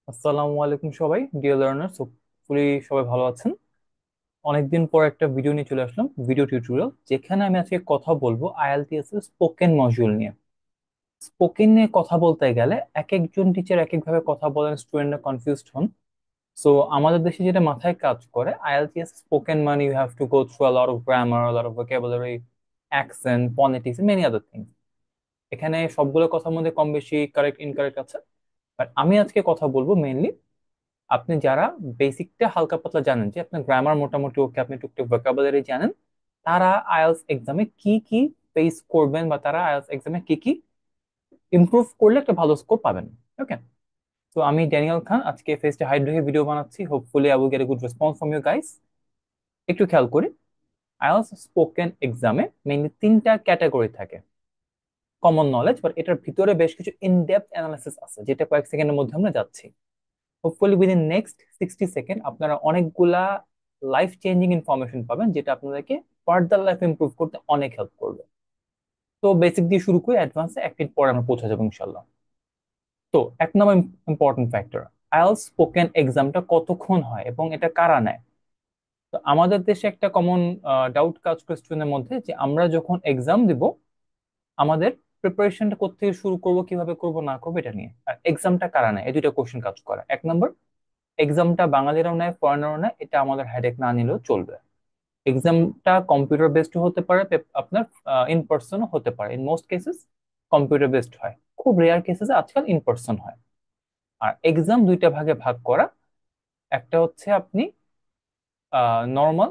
আসসালামু আলাইকুম সবাই, ডিয়ার লার্নার্স। হোপফুলি সবাই ভালো আছেন। অনেকদিন পর একটা ভিডিও নিয়ে চলে আসলাম, ভিডিও টিউটোরিয়াল, যেখানে আমি আজকে কথা বলবো আইএলটিএস এর স্পোকেন মডিউল নিয়ে। স্পোকেন নিয়ে কথা বলতে গেলে এক একজন টিচার এক একভাবে কথা বলেন, স্টুডেন্টরা কনফিউজড হন। সো আমাদের দেশে যেটা মাথায় কাজ করে, আইএলটিএস স্পোকেন মানে you have to go through a lot of grammar, lot of vocabulary, accent, phonetics, many other things. এখানে সবগুলো কথার মধ্যে কম বেশি কারেক্ট ইনকারেক্ট আছে, বাট আমি আজকে কথা বলবো মেইনলি আপনি যারা বেসিকটা হালকা পাতলা জানেন, যে আপনার গ্রামার মোটামুটি ওকে, আপনি টুকটাক ভোকাবুলারি জানেন, তারা আইএলটিএস এক্সামে কি কি ফেস করবেন, বা তারা আইএলটিএস এক্সামে কি কি ইমপ্রুভ করলে একটা ভালো স্কোর পাবেন। ওকে, তো আমি ড্যানিয়েল খান, আজকে ফেসটা হাইড রেখে ভিডিও বানাচ্ছি। Hopefully I will get a good response from you guys. একটু খেয়াল করি, আইএলটিএস স্পোকেন এক্সামে মেইনলি তিনটা ক্যাটাগরি থাকে। কমন নলেজ, বাট এটার ভিতরে বেশ কিছু ইন ডেপথ অ্যানালাইসিস আছে, যেটা কয়েক সেকেন্ডের মধ্যে আমরা যাচ্ছি। হোপফুলি উইদিন নেক্সট 60 সেকেন্ড আপনারা অনেকগুলা লাইফ চেঞ্জিং ইনফরমেশন পাবেন, যেটা আপনাদেরকে ফার্দার লাইফ ইমপ্রুভ করতে অনেক হেল্প করবে। তো বেসিক দিয়ে শুরু করে অ্যাডভান্সে এক মিনিট পরে আমরা পৌঁছে যাবো ইনশাল্লাহ। তো এক নম্বর ইম্পর্টেন্ট ফ্যাক্টর, আইএলটিএস স্পোকেন এক্সামটা কতক্ষণ হয় এবং এটা কারা নেয়। তো আমাদের দেশে একটা কমন ডাউট কাজ করে স্টুডেন্টের মধ্যে, যে আমরা যখন এক্সাম দিব আমাদের প্রিপারেশনটা কোথেকে শুরু করব, কিভাবে করব না করবো, এটা নিয়ে। আর এক্সামটা কারা নেয়, এই দুইটা কোশ্চেন কাজ করে। এক নম্বর, এক্সামটা বাঙালিরাও নেয়, ফরেনারও নেয়, এটা আমাদের হেডেক না নিলেও চলবে। এক্সামটা কম্পিউটার বেসড হতে পারে, আপনার ইন পার্সনও হতে পারে। In most cases computer based হয়, খুব রেয়ার কেসেসে আজকাল ইন পার্সন হয়। আর এক্সাম দুইটা ভাগে ভাগ করা, একটা হচ্ছে আপনি নর্মাল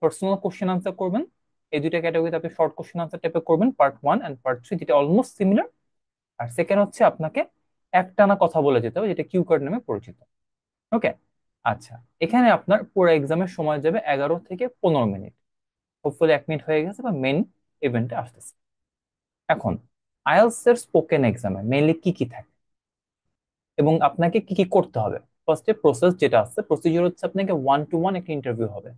পার্সোনাল কোশ্চেন আনসার করবেন। এই দুইটা ক্যাটাগরিতে আপনি শর্ট কোশ্চেন আনসার টাইপে করবেন, পার্ট 1 এন্ড পার্ট 3, যেটা অলমোস্ট সিমিলার। আর সেকেন্ড হচ্ছে আপনাকে একটানা কথা বলে যেতে হবে, যেটা কিউ কার্ড নামে পরিচিত। ওকে, আচ্ছা, এখানে আপনার পুরো এক্সামের সময় যাবে 11 থেকে 15 মিনিট। হোপফুলি এক মিনিট হয়ে গেছে বা মেন ইভেন্টে আসতেছে। এখন আইএলটিএস এর স্পোকেন এক্সামে মেইনলি কি কি থাকে এবং আপনাকে কি কি করতে হবে। ফার্স্টে প্রসেস যেটা আছে, প্রসিজার হচ্ছে আপনাকে 1-to-1 একটা ইন্টারভিউ হবে।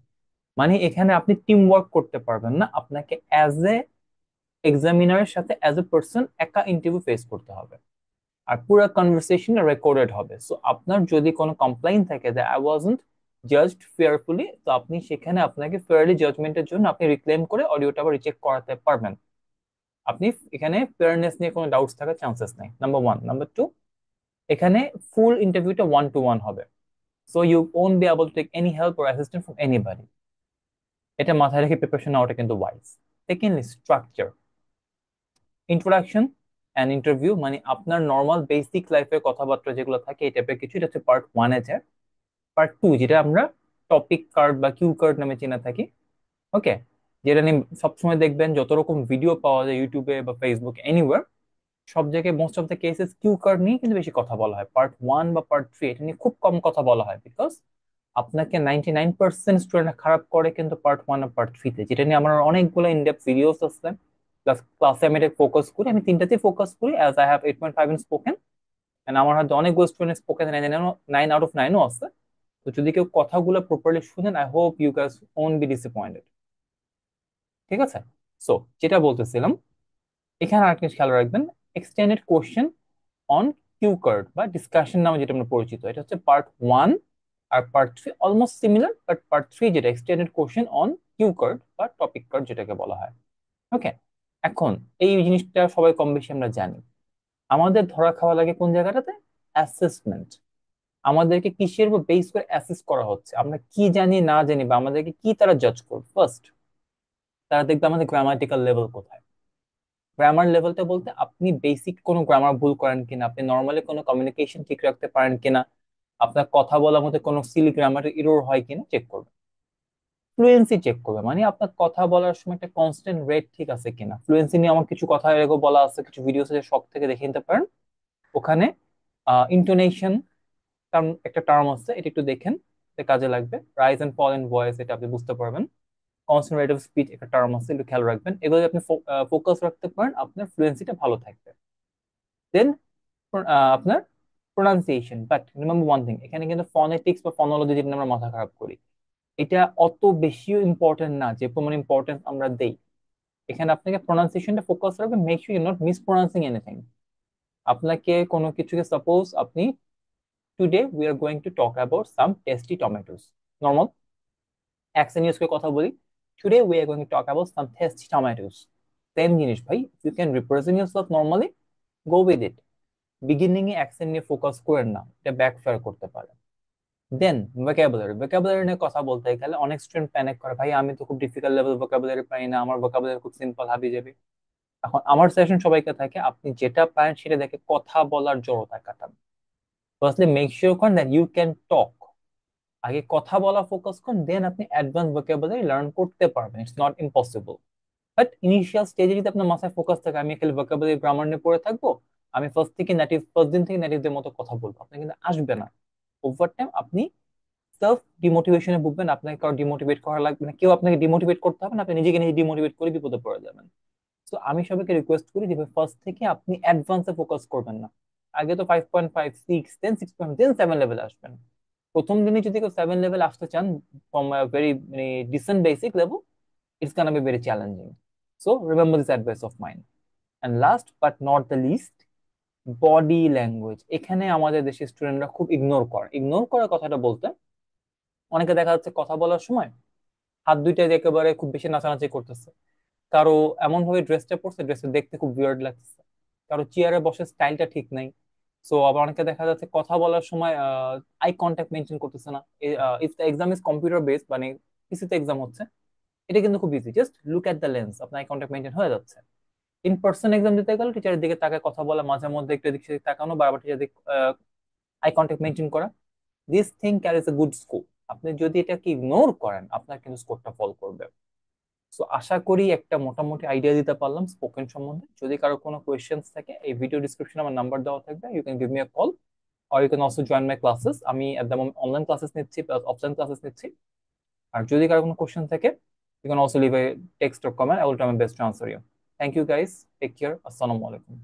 মানে এখানে আপনি টিম ওয়ার্ক করতে পারবেন না, আপনাকে অ্যাজ এ এক্সামিনারের সাথে অ্যাজ এ পার্সন একা ইন্টারভিউ ফেস করতে হবে। আর পুরো কনভারসেশন রেকর্ডেড হবে। সো আপনার যদি কোনো কমপ্লেইন থাকে যে আই ওয়াজন্ট জাজড ফেয়ারফুলি, তো আপনি সেখানে আপনাকে ফেয়ারলি জাজমেন্টের জন্য আপনি রিক্লেম করে অডিওটা আবার রিচেক করাতে পারবেন। আপনি এখানে ফেয়ারনেস নিয়ে কোনো ডাউটস থাকার চান্সেস নাই, নাম্বার 1। নাম্বার 2, এখানে ফুল ইন্টারভিউটা 1-to-1 হবে। So you won't be able to take any help or assistant from anybody. এটা মাথায় রেখে প্রিপারেশন নেওয়াটা কিন্তু wise. Secondly, structure, introduction and interview, মানে আপনার নর্মাল বেসিক লাইফের কথাবার্তা যেগুলো থাকে এই টাইপের কিছু, এটা হচ্ছে পার্ট 1-এ যায়। পার্ট 2, যেটা আমরা টপিক কার্ড বা কিউ কার্ড নামে চেনে থাকি। ওকে, যেটা নিয়ে সবসময় দেখবেন যত রকম ভিডিও পাওয়া যায় ইউটিউবে বা ফেসবুকে, এনিওয়ার, সব জায়গায় most of the cases cue card নিয়ে কিন্তু বেশি কথা বলা হয়। পার্ট 1 বা পার্ট 3 এটা নিয়ে খুব কম কথা বলা হয়, বিকজ আপনাকে 99% স্টুডেন্ট খারাপ করে কিন্তু পার্ট 1 আর পার্ট 3-তে, যেটা নিয়ে আমার অনেকগুলো ইনডেপথ ভিডিওস আছে। প্লাস ক্লাসে আমি এটা ফোকাস করি, আমি তিনটাতেই ফোকাস করি, as I have 8.5 in spoken. And আমার হয়তো অনেকগুলো স্টুডেন্ট স্পোকেন 9 আউট অফ 9ও আছে। তো যদি কেউ কথাগুলো প্রপারলি শুনেন, I hope you guys won't be disappointed. ঠিক আছে, সো যেটা বলতেছিলাম, এখানে আরেকটা জিনিস খেয়াল রাখবেন, extended question on cue card বা ডিসকাশন নামে যেটা আমরা পরিচিত, এটা হচ্ছে পার্ট 1। আর part 3 almost similar, but part 3 যেটা extended question on cue card বা টপিক কার্ড যেটাকে বলা হয়। ওকে, এখন এই জিনিসটা সবাই কম বেশি আমরা জানি। আমাদের ধরা খাওয়া লাগে কোন জায়গাটাতে, অ্যাসেসমেন্ট। আমাদেরকে কিসের উপর বেস করে অ্যাসেস করা হচ্ছে, আমরা কি জানি না জানি, বা আমাদেরকে কি তারা জাজ করবে। ফার্স্ট, তারা দেখবে আমাদের গ্রামাটিক্যাল লেভেল কোথায়। গ্রামার লেভেলটা বলতে আপনি বেসিক কোনো গ্রামার ভুল করেন কিনা, আপনি নর্মালি কোনো কমিউনিকেশন ঠিক রাখতে পারেন কিনা, আপনার কথা বলার মধ্যে কোনো সিলি গ্রামারের ইরর হয় কিনা চেক করবে। ফ্লুয়েন্সি চেক করবে, মানে আপনার কথা বলার সময় একটা কনস্ট্যান্ট রেট ঠিক আছে কিনা। ফ্লুয়েন্সি নিয়ে আমার কিছু কথা এরকম বলা আছে, কিছু ভিডিও আছে, শখ থেকে দেখে নিতে পারেন। ওখানে ইন্টোনেশন একটা টার্ম আছে, এটা একটু দেখেন, এটা কাজে লাগবে। Rise and fall in voice, এটা আপনি বুঝতে পারবেন। কনস্ট্যান্ট রেট অফ স্পিচ একটা টার্ম আছে, একটু খেয়াল রাখবেন। এগুলো যদি আপনি ফোকাস রাখতে পারেন, আপনার ফ্লুয়েন্সিটা ভালো থাকবে। দেন আপনার pronunciation. But remember one thing, এখানে কিন্তু ফনেটিক্স বা ফনোলজি যেটা নিয়ে আমরা মাথা খারাপ করি, এটা অত বেশিও ইম্পর্টেন্ট না যে পরিমাণ ইম্পর্টেন্স আমরা দেই। এখানে আপনাকে প্রোনাউন্সিয়েশনটা ফোকাস রাখবেন, make sure you not miss pronouncing anything. আপনাকে কোনো কিছুকে সাপোজ আপনি, today we are going to talk about some tasty tomatoes, normal accent use করে কথা বলি, today we are going to talk about some tasty tomatoes. Same জিনিস ভাই, you can represent yourself normally, go with it. Beginning এ accent নিয়ে focus করেন না, এটা ব্যাকফায়ার করতে পারে। দেন ভোকাবুলারি, ভোকাবুলারি নিয়ে কথা বলতে গেলে অনেক স্টুডেন্ট প্যানিক করে, ভাই আমি তো খুব ডিফিকাল্ট লেভেল ভোকাবুলারি পাই না, আমার ভোকাবুলারি খুব সিম্পল হাবি যাবে। এখন আমার সাজেশন সবাইকে থাকে, আপনি যেটা পারেন সেটা দেখে কথা বলার জড়তা কাটান। ফার্স্টলি মেক শিওর করেন দ্যাট ইউ ক্যান টক। আগে কথা বলা ফোকাস করুন, দেন আপনি অ্যাডভান্স ভোকাবুলারি লার্ন করতে পারবেন, it's not impossible. But initial স্টেজে যদি আপনার মাথায় ফোকাস থাকে আমি খালি ভোকাবুলারি গ্রামার নিয়ে পড়ে থাকবো, আমি ফার্স্ট দিন থেকে নেটিভদের মতো কথা বলবো, আপনি কিন্তু আসবে না। ওভার টাইম আপনি সেলফ ডিমোটিভেশনে ভুগবেন, আপনাকে কারো ডিমোটিভেট করা লাগবে না, কেউ আপনাকে ডিমোটিভেট করতে হবে না, আপনি নিজেকে নিজে ডিমোটিভেট করে বিপদে পড়ে যাবেন। তো আমি সবাইকে রিকোয়েস্ট করি যে ফার্স্ট থেকে আপনি অ্যাডভান্সে ফোকাস করবেন না। আগে তো 5.5, 6, দেন 6, দেন 7 লেভেলে আসবেন। প্রথম দিনে যদি কেউ 7 লেভেল আসতে চান ফ্রম ভেরি মানে decent basic level, it's gonna be very challenging. So remember this advice of mind. And last but not the least, body language. এখানে আমাদের দেশের স্টুডেন্টরা খুব ইগনোর করার কথাটা বলতে, অনেকে দেখা যাচ্ছে কথা বলার সময় হাত দুইটাই একেবারে খুব বেশি নাচানাচি করতেছে, কারো এমন ভাবে ড্রেসটা পরছে, ড্রেসটা দেখতে খুব উইয়ার্ড লাগতেছে, কারো চেয়ারে বসে স্টাইলটা ঠিক নাই। সো আবার অনেকে দেখা যাচ্ছে কথা বলার সময় আই কন্ট্যাক্ট মেনটেন করতেছে না। If the exam is computer based, মানে পিসিতে এক্সাম হচ্ছে, এটা কিন্তু খুব easy, just look at the lens, আপনার আই কন্ট্যাক্ট মেনটেন হয়ে যাচ্ছে। ইন পার্সন এক্সাম দিতে গেলে টিচারের দিকে তাকায় কথা বলা, মাঝে মধ্যে একটু এদিক সেদিক তাকানো, বারবার টিচার দিকে আই কন্ট্যাক্ট মেনটেন করা, this thing caries a good score. আপনি যদি এটাকে ইগনোর করেন আপনার কিন্তু স্কোরটা ফল করবে। সো আশা করি একটা মোটামুটি আইডিয়া দিতে পারলাম স্পোকেন সম্বন্ধে। যদি কারো কোনো কোয়েশ্চেন্স থাকে, এই ভিডিও ডিসক্রিপশনে আমার নাম্বার দেওয়া থাকবে, you can give me a call, or you can also join my classes. আমি at the moment online classes নিচ্ছি প্লাস অফলাইন ক্লাসেস নিচ্ছি। আর যদি কারো কোনো কোয়েশ্চেন থাকে, you can also leave a text or comment, I will try my best to answer you. Thank you guys, take care, আসসালামু আলাইকুম।